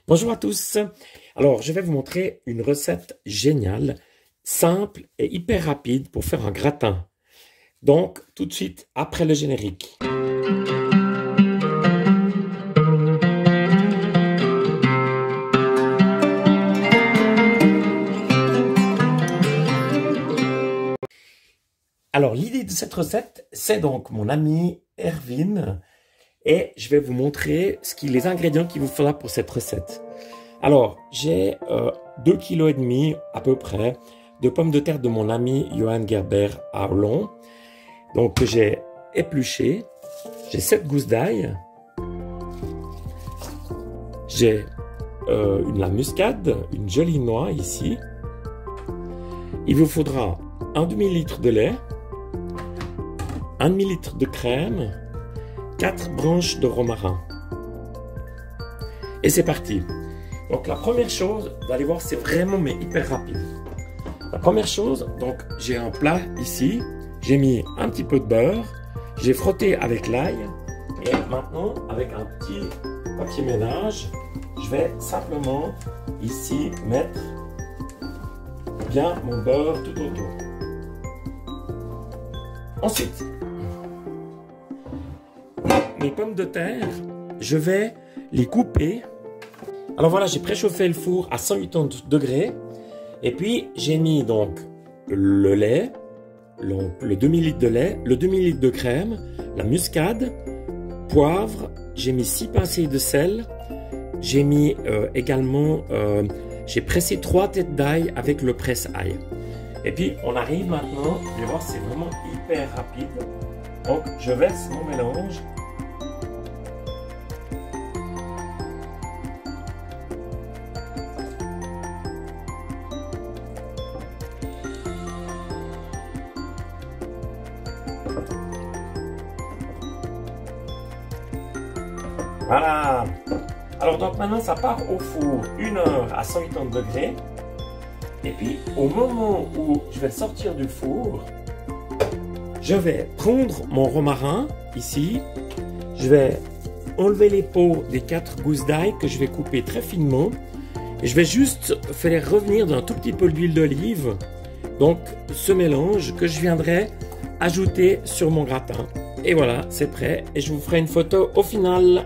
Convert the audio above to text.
Bonjour à tous. Alors, je vais vous montrer une recette géniale, simple et hyper rapide pour faire un gratin. Donc, tout de suite après le générique. Alors, l'idée de cette recette, c'est donc mon ami Erwin et je vais vous montrer les ingrédients qu'il vous faudra pour cette recette. Alors, j'ai 2,5 kg à peu près de pommes de terre de mon ami Johan Gerber à Hollande. Donc, que j'ai épluché. J'ai 7 gousses d'ail. J'ai la muscade, une jolie noix ici. Il vous faudra un demi-litre de lait, un demi-litre de crème, 4 branches de romarin. Et c'est parti. Donc la première chose, vous allez voir, c'est vraiment mais hyper rapide. La première chose, donc j'ai un plat ici, j'ai mis un petit peu de beurre, j'ai frotté avec l'ail et maintenant avec un petit papier ménage, je vais simplement ici mettre bien mon beurre tout autour. Ensuite, mes pommes de terre, je vais les couper. Alors voilà, j'ai préchauffé le four à 180 degrés. Et puis, j'ai mis donc le lait, le demi-litre de lait, le demi-litre de crème, la muscade, poivre. J'ai mis 6 pincées de sel. J'ai mis également, j'ai pressé 3 têtes d'ail avec le presse-ail. Et puis, on arrive maintenant, vous allez voir, c'est vraiment hyper rapide. Donc, je verse mon mélange. Voilà. Alors donc maintenant ça part au four 1 heure à 180 degrés. Et puis au moment où je vais sortir du four, je vais prendre mon romarin ici. Je vais enlever les peaux des 4 gousses d'ail que je vais couper très finement. Et je vais juste faire revenir d'un tout petit peu d'huile d'olive. Donc ce mélange que je viendrai ajouter sur mon gratin. Et voilà, c'est prêt. Et je vous ferai une photo au final.